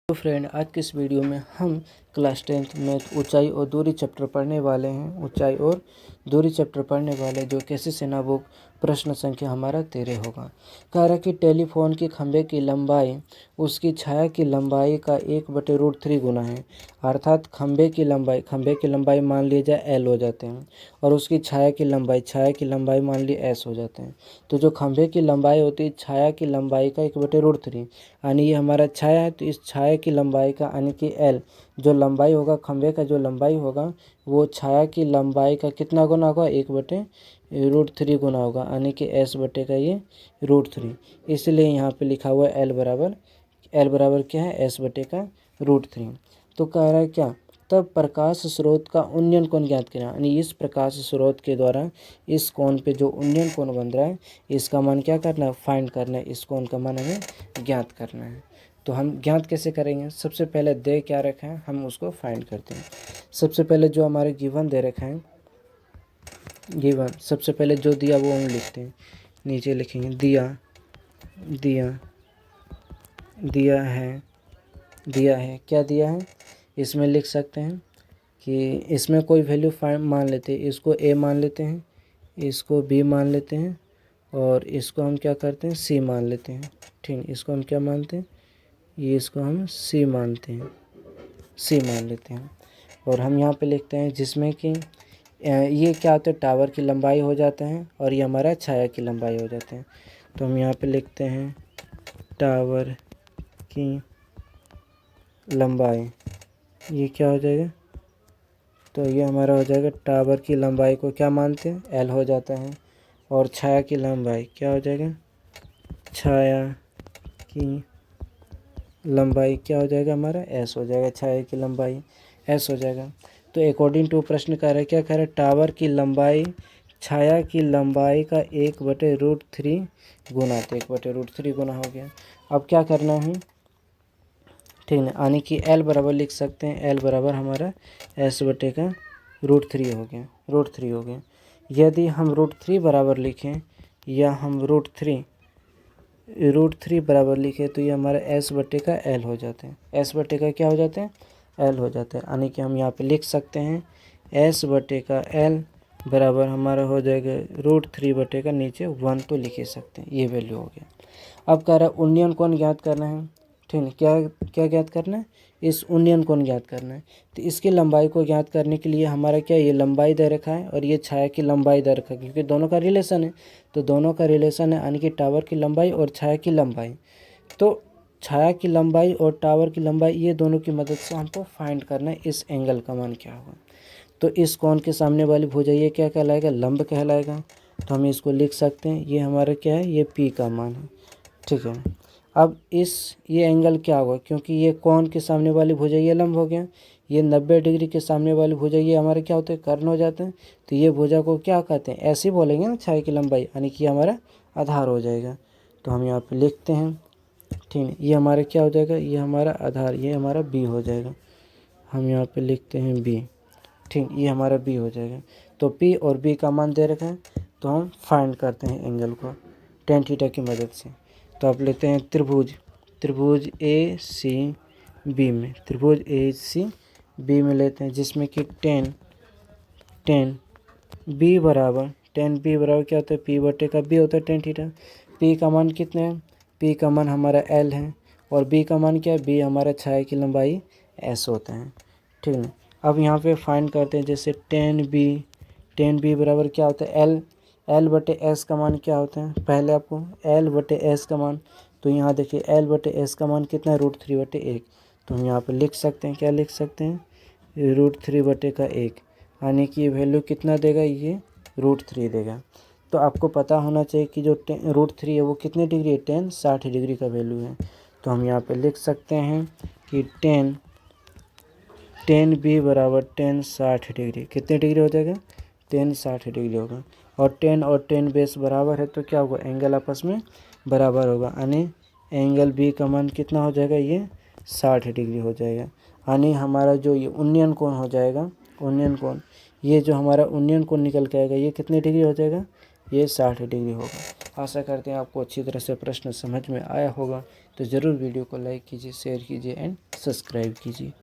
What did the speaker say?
तो फ्रेंड, आज के इस वीडियो में हम क्लास 10th मैथ ऊंचाई और दूरी चैप्टर पढ़ने वाले हैं। ऊंचाई और दूरी चैप्टर पढ़ने वाले जो कैसे सेना बुक प्रश्न संख्या हमारा 13 होगा। कह रहा कि टेलीफोन के खंभे की लंबाई उसकी छाया की लंबाई का 1/√3 गुना है। अर्थात खंभे की लंबाई मान लिया जाए L हो जाते हैं और उसकी छाया की लंबाई मान ली S हो जाते हैं। तो जो खंभे की लंबाई होती है छाया की लंबाई का 1/√3, यानी ये हमारा छाया है, तो इस छाया की लंबाई का यानी कि L जो लंबाई होगा, खंभे का जो लंबाई होगा वो छाया की लंबाई का कितना गुना होगा, 1/√3 गुना होगा, यानी कि S बटे का ये √3। इसलिए यहाँ पे लिखा हुआ है L बराबर क्या है, S बटे का √3। तो कह रहा है क्या, तब प्रकाश स्रोत का उन्नयन कोण ज्ञात करना, यानी इस प्रकाश स्रोत के द्वारा इस कोण पे जो उन्नयन कोण बन रहा है इसका मान क्या करना है, फाइंड करना है। इस कोण का मान हमें ज्ञात करना है। तो हम ज्ञात कैसे करेंगे, सबसे पहले दे क्या रखा है हम उसको फाइंड करते हैं। सबसे पहले जो हमारे गिवन दे रखा है, गिवन सबसे पहले जो दिया वो हम लिखते हैं। नीचे लिखेंगे दिया है क्या दिया है, इसमें लिख सकते हैं कि इसमें कोई वैल्यू मान लेते हैं। इसको A मान लेते हैं, इसको B मान लेते हैं और इसको हम क्या करते हैं, C मान लेते हैं। ठीक, इसको हम क्या मानते हैं, ये इसको हम C मान लेते हैं। और हम यहाँ पे लिखते हैं जिसमें कि ये क्या होता है, टावर की लंबाई हो जाता है और ये हमारा छाया की लंबाई हो जाते हैं। तो हम यहाँ पे लिखते हैं टावर की लंबाई, ये क्या हो जाएगा, तो ये हमारा हो जाएगा टावर की लंबाई को क्या मानते हैं, L हो जाता है। और छाया की लंबाई क्या हो जाएगा, छाया की लंबाई क्या हो जाएगा हमारा, S हो जाएगा। छाया की लंबाई S हो जाएगा। तो अकॉर्डिंग टू प्रश्न कह रहा है, क्या कह रहा है, टावर की लंबाई छाया की लंबाई का 1/√3 गुना, तो 1/√3 गुना हो गया। अब क्या करना है, ठीक है, यानी कि L बराबर लिख सकते हैं, L बराबर हमारा S बटे का √3 हो गया। यदि हम √3 बराबर लिखें या हम √3 बराबर लिखे तो ये हमारा S बटे का L हो जाते हैं। S बटे का क्या हो जाते हैं, L हो जाता है। यानी कि हम यहाँ पे लिख सकते हैं S बटे का L बराबर हमारा हो जाएगा √3 बटे का नीचे 1, तो लिख ही सकते हैं, ये वैल्यू हो गया। अब कह रहा है उन्नयन कोण ज्ञात करना है। ठीक है, क्या ज्ञात करना है, इस उन्नयन कोण ज्ञात करना है। तो इसकी लंबाई को ज्ञात करने के लिए हमारा क्या, ये लंबाई दे रखा है और ये छाया की लंबाई दे रखा है, क्योंकि दोनों का रिलेशन है। तो दोनों का रिलेशन है यानी कि टावर की लंबाई और छाया की लंबाई। तो छाया की लंबाई और टावर की लंबाई, ये दोनों की मदद से हमको फाइंड करना है इस एंगल का मान क्या होगा। तो इस कोण के सामने वाली भुजा ये क्या कहलाएगा, लंब कहलाएगा। तो हम इसको लिख सकते हैं, ये हमारा क्या है, ये P का मान है। ठीक है, अब ये एंगल क्या होगा, क्योंकि ये कोण के सामने वाली भुजा ये लंब हो गया, ये 90 डिग्री के सामने वाली भुजा ये हमारे क्या होते हैं, कर्ण हो जाते हैं। तो ये भुजा को क्या कहते हैं, ऐसे ही बोलेंगे ना, छाया की लंबाई, यानी कि हमारा आधार हो जाएगा। तो हम यहाँ पे लिखते हैं, ठीक है, ये हमारा क्या हो जाएगा, ये हमारा आधार, ये हमारा B हो जाएगा। हम यहाँ पे लिखते हैं B, ठीक, ये हमारा B हो जाएगा। तो P और B का मान दे रखा है, तो हम फाइंड करते हैं एंगल को tan थीटा की मदद से। तो आप लेते हैं त्रिभुज ACB में, त्रिभुज ACB में लेते हैं, जिसमें कि tan B बराबर क्या होता है, P बटे का B होता है tan थीटा। P का मान कितने हैं, P का मान हमारा L है और B का मान क्या है, B हमारा छाया की लंबाई S होता है। ठीक है, अब यहाँ पे फाइंड करते हैं, जैसे tan B बराबर क्या होता है, L बटे S का मान क्या होता है, पहले आपको L बटे S का मान, तो यहाँ देखिए L बटे S का मान कितना है, √3 बटे 1। तो हम यहाँ पे लिख सकते हैं, क्या लिख सकते हैं, √3 बटे का 1, यानी कि ये वैल्यू कितना देगा, ये √3 देगा। तो आपको पता होना चाहिए कि जो √3 है वो कितने डिग्री है, tan 60 डिग्री का वैल्यू है। तो हम यहाँ पे लिख सकते हैं कि tan B बराबर tan 60 डिग्री, कितने डिग्री हो जाएगा, tan 60 डिग्री होगा। और tan बेस बराबर है, तो क्या होगा, एंगल आपस में बराबर होगा, यानी एंगल B का मान कितना हो जाएगा, ये 60 डिग्री हो जाएगा। यानी हमारा जो ये उन्नयन कोण हो जाएगा, उन्नयन कोण, ये जो हमारा उन्नयन कोण निकल के आएगा, ये कितने डिग्री हो जाएगा, ये 60 डिग्री होगा। आशा करते हैं आपको अच्छी तरह से प्रश्न समझ में आया होगा। तो ज़रूर वीडियो को लाइक कीजिए, शेयर कीजिए एंड सब्सक्राइब कीजिए।